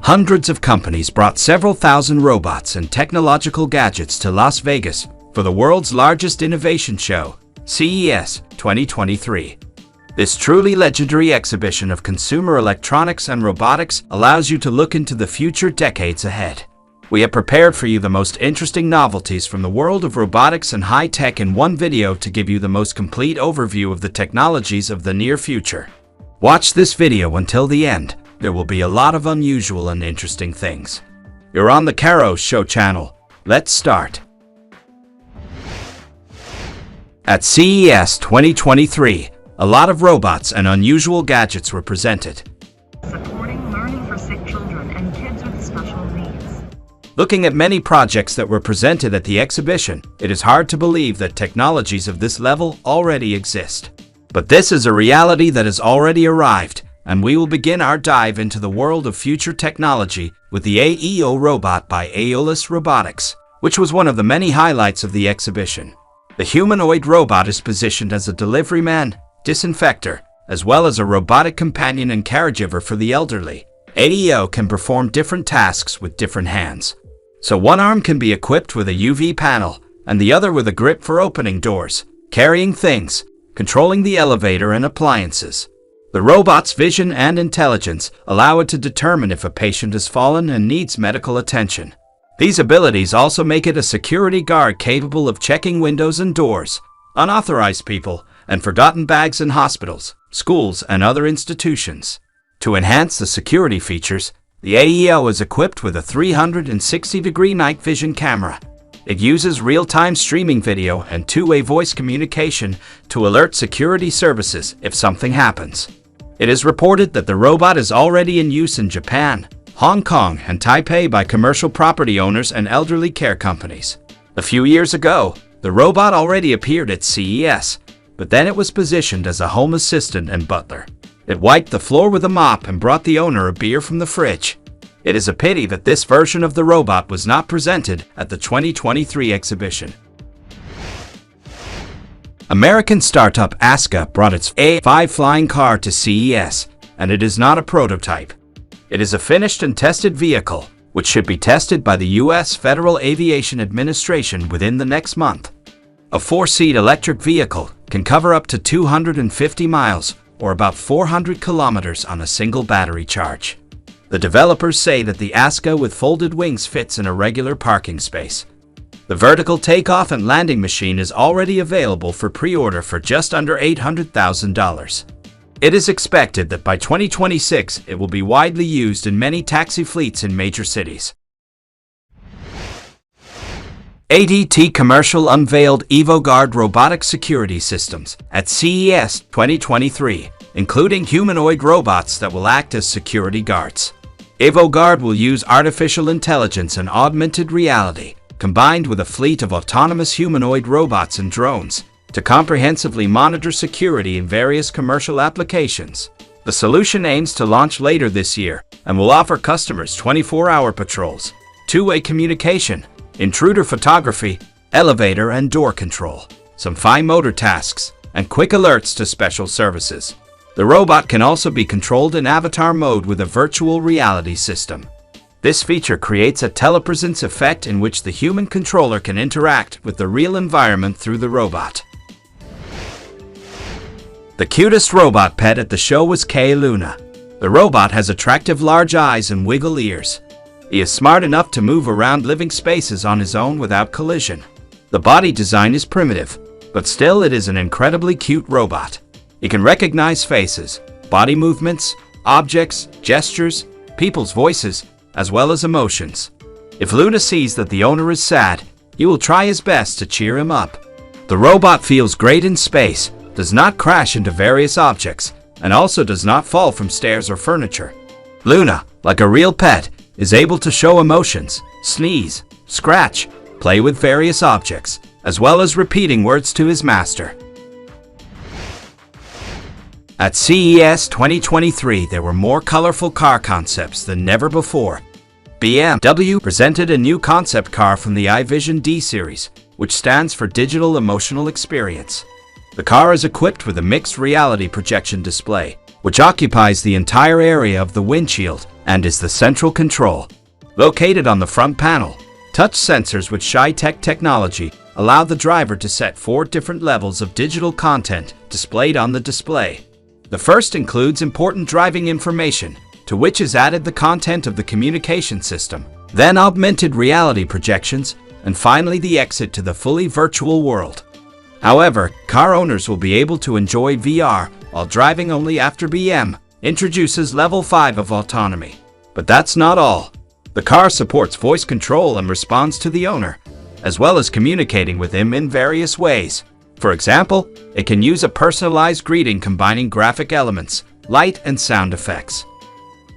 Hundreds of companies brought several thousand robots and technological gadgets to Las Vegas for the world's largest innovation show, CES 2023. This truly legendary exhibition of consumer electronics and robotics allows you to look into the future decades ahead. We have prepared for you the most interesting novelties from the world of robotics and high-tech in one video to give you the most complete overview of the technologies of the near future. Watch this video until the end. There will be a lot of unusual and interesting things. You're on the Caro Show channel. Let's start. At CES 2023, a lot of robots and unusual gadgets were presented. Supporting learning for sick children and kids with special needs. Looking at many projects that were presented at the exhibition, it is hard to believe that technologies of this level already exist. But this is a reality that has already arrived, and we will begin our dive into the world of future technology with the AEO robot by Aeolus Robotics, which was one of the many highlights of the exhibition. The humanoid robot is positioned as a delivery man, disinfector, as well as a robotic companion and caregiver for the elderly. AEO can perform different tasks with different hands. So one arm can be equipped with a UV panel, and the other with a grip for opening doors, carrying things, controlling the elevator and appliances. The robot's vision and intelligence allow it to determine if a patient has fallen and needs medical attention. These abilities also make it a security guard capable of checking windows and doors, unauthorized people, and forgotten bags in hospitals, schools, and other institutions. To enhance the security features, the AEO is equipped with a 360-degree night vision camera. It uses real-time streaming video and two-way voice communication to alert security services if something happens. It is reported that the robot is already in use in Japan, Hong Kong, and Taipei by commercial property owners and elderly care companies. A few years ago, the robot already appeared at CES, but then it was positioned as a home assistant and butler. It wiped the floor with a mop and brought the owner a beer from the fridge. It is a pity that this version of the robot was not presented at the 2023 exhibition. American startup SK brought its A5 flying car to CES, and it is not a prototype. It is a finished and tested vehicle, which should be tested by the U.S. Federal Aviation Administration within the next month. A 4-seat electric vehicle can cover up to 250 miles, or about 400 kilometers on a single battery charge. The developers say that the SK with folded wings fits in a regular parking space. The vertical takeoff and landing machine is already available for pre-order for just under $800,000. It is expected that by 2026 it will be widely used in many taxi fleets in major cities. ADT Commercial unveiled EvoGuard robotic security systems at CES 2023, including humanoid robots that will act as security guards. EvoGuard will use artificial intelligence and augmented reality, combined with a fleet of autonomous humanoid robots and drones, to comprehensively monitor security in various commercial applications. The solution aims to launch later this year and will offer customers 24-hour patrols, two-way communication, intruder photography, elevator and door control, some fine motor tasks, and quick alerts to special services. The robot can also be controlled in avatar mode with a virtual reality system. This feature creates a telepresence effect in which the human controller can interact with the real environment through the robot. The cutest robot pet at the show was K Luna. The robot has attractive large eyes and wiggle ears. He is smart enough to move around living spaces on his own without collision. The body design is primitive, but still it is an incredibly cute robot. He can recognize faces, body movements, objects, gestures, people's voices, as well as emotions. If Luna sees that the owner is sad, he will try his best to cheer him up. The robot feels great in space, does not crash into various objects, and also does not fall from stairs or furniture. Luna, like a real pet, is able to show emotions, sneeze, scratch, play with various objects, as well as repeating words to his master. At CES 2023, there were more colorful car concepts than never before. BMW presented a new concept car from the iVision D series, which stands for Digital Emotional Experience. The car is equipped with a mixed reality projection display, which occupies the entire area of the windshield and is the central control. Located on the front panel, touch sensors with SK.STEVE technology allow the driver to set 4 different levels of digital content displayed on the display. The first includes important driving information, to which is added the content of the communication system, then augmented reality projections, and finally the exit to the fully virtual world. However, car owners will be able to enjoy VR while driving only after BM introduces level 5 of autonomy. But that's not all. The car supports voice control and responds to the owner, as well as communicating with him in various ways. For example, it can use a personalized greeting combining graphic elements, light, and sound effects.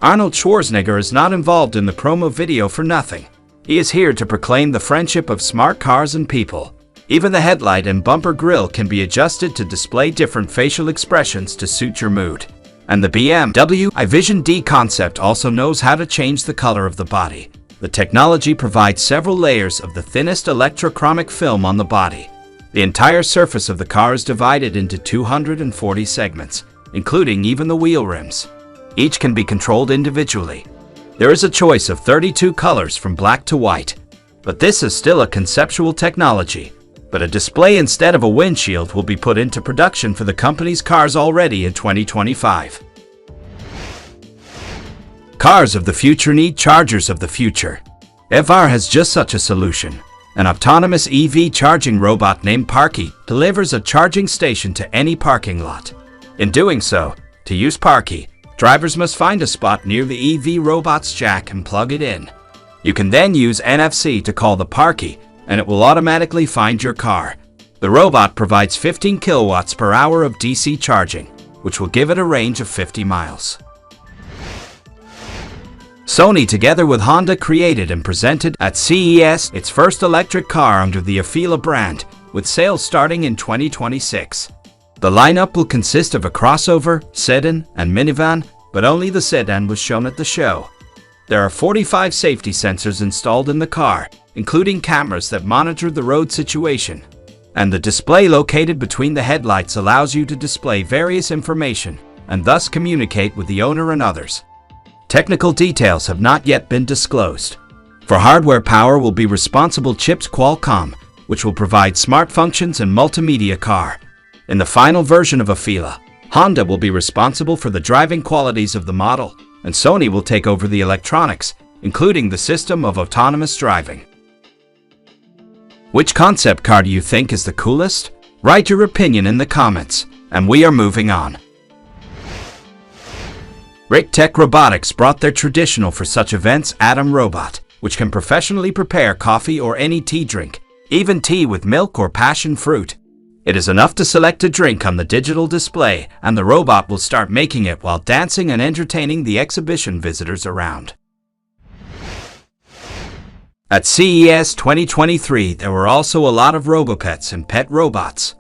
Arnold Schwarzenegger is not involved in the promo video for nothing. He is here to proclaim the friendship of smart cars and people. Even the headlight and bumper grille can be adjusted to display different facial expressions to suit your mood. And the BMW iVision D concept also knows how to change the color of the body. The technology provides several layers of the thinnest electrochromic film on the body. The entire surface of the car is divided into 240 segments, including even the wheel rims. Each can be controlled individually. There is a choice of 32 colors from black to white. But this is still a conceptual technology. But a display instead of a windshield will be put into production for the company's cars already in 2025. Cars of the future need chargers of the future. ADMART has just such a solution. An autonomous EV charging robot named Parky delivers a charging station to any parking lot. In doing so, to use Parky, drivers must find a spot near the EV robot's jack and plug it in. You can then use NFC to call the Parky, and it will automatically find your car. The robot provides 15 kilowatts per hour of DC charging, which will give it a range of 50 miles. Sony, together with Honda, created and presented at CES its first electric car under the Afeela brand, with sales starting in 2026. The lineup will consist of a crossover, sedan, and minivan, but only the sedan was shown at the show. There are 45 safety sensors installed in the car, including cameras that monitor the road situation. And the display located between the headlights allows you to display various information and thus communicate with the owner and others. Technical details have not yet been disclosed. For hardware, power will be responsible chips Qualcomm, which will provide smart functions and multimedia car. In the final version of Afeela, Honda will be responsible for the driving qualities of the model, and Sony will take over the electronics, including the system of autonomous driving. Which concept car do you think is the coolest? Write your opinion in the comments, and we are moving on. Tech Robotics brought their traditional for such events Atom Robot, which can professionally prepare coffee or any tea drink, even tea with milk or passion fruit. It is enough to select a drink on the digital display, and the robot will start making it while dancing and entertaining the exhibition visitors around. At CES 2023, there were also a lot of RoboPets and pet robots.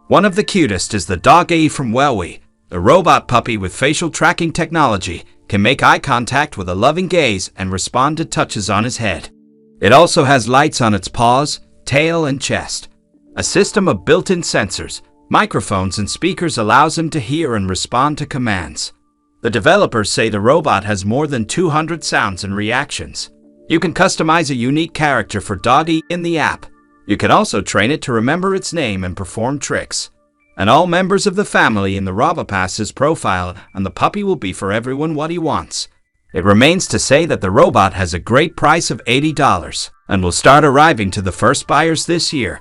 One of the cutest is the dog A from Huawei. The robot puppy with facial tracking technology can make eye contact with a loving gaze and respond to touches on his head. It also has lights on its paws, tail, and chest. A system of built-in sensors, microphones, and speakers allows him to hear and respond to commands. The developers say the robot has more than 200 sounds and reactions. You can customize a unique character for Doggy in the app. You can also train it to remember its name and perform tricks. And all members of the family in the RoboPass's profile, and the puppy will be for everyone what he wants. It remains to say that the robot has a great price of $80 and will start arriving to the first buyers this year.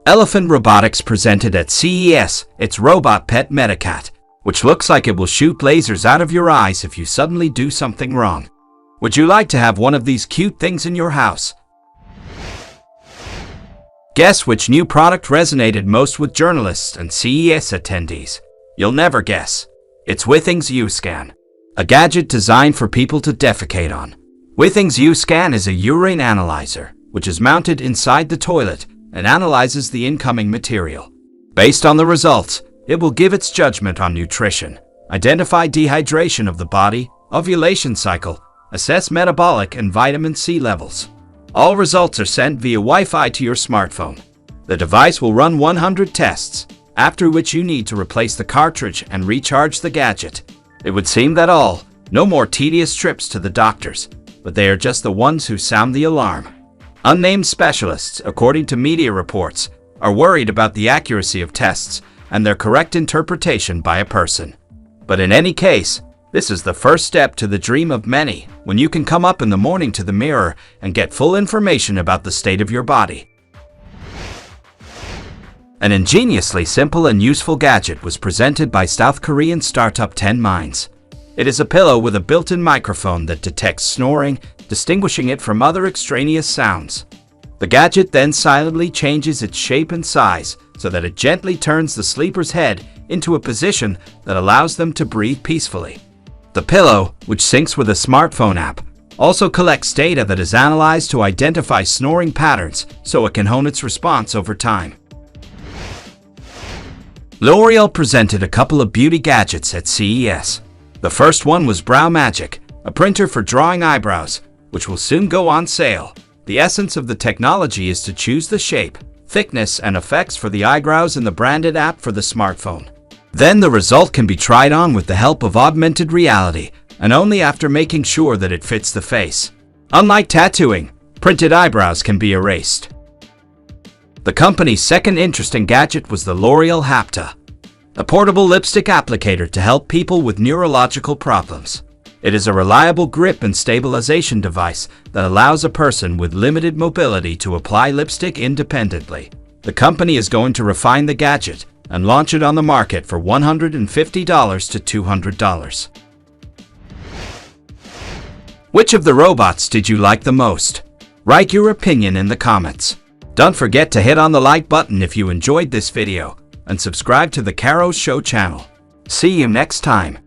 Elephant Robotics presented at CES its robot pet Medacat, which looks like it will shoot lasers out of your eyes if you suddenly do something wrong. Would you like to have one of these cute things in your house? Guess which new product resonated most with journalists and CES attendees? You'll never guess. It's Withings U-Scan, a gadget designed for people to defecate on. Withings U-Scan is a urine analyzer, which is mounted inside the toilet and analyzes the incoming material. Based on the results, it will give its judgment on nutrition, identify dehydration of the body, ovulation cycle, assess metabolic and vitamin C levels. All results are sent via Wi-Fi to your smartphone. The device will run 100 tests, after which you need to replace the cartridge and recharge the gadget. It would seem that no more tedious trips to the doctors, but they are just the ones who sound the alarm. Unnamed specialists, according to media reports, are worried about the accuracy of tests and their correct interpretation by a person. But in any case, this is the first step to the dream of many, when you can come up in the morning to the mirror and get full information about the state of your body. An ingeniously simple and useful gadget was presented by South Korean startup 10 Minds. It is a pillow with a built-in microphone that detects snoring, distinguishing it from other extraneous sounds. The gadget then silently changes its shape and size so that it gently turns the sleeper's head into a position that allows them to breathe peacefully. The pillow, which syncs with a smartphone app, also collects data that is analyzed to identify snoring patterns so it can hone its response over time. L'Oreal presented a couple of beauty gadgets at CES. The first one was Brow Magic, a printer for drawing eyebrows, which will soon go on sale. The essence of the technology is to choose the shape, thickness, and effects for the eyebrows in the branded app for the smartphone. Then the result can be tried on with the help of augmented reality, and only after making sure that it fits the face. Unlike tattooing, printed eyebrows can be erased. The company's second interesting gadget was the L'Oreal Hapta, a portable lipstick applicator to help people with neurological problems. It is a reliable grip and stabilization device that allows a person with limited mobility to apply lipstick independently. The company is going to refine the gadget and launch it on the market for $150 to $200. Which of the robots did you like the most? Write your opinion in the comments. Don't forget to hit on the like button if you enjoyed this video and subscribe to the Caro Show channel. See you next time.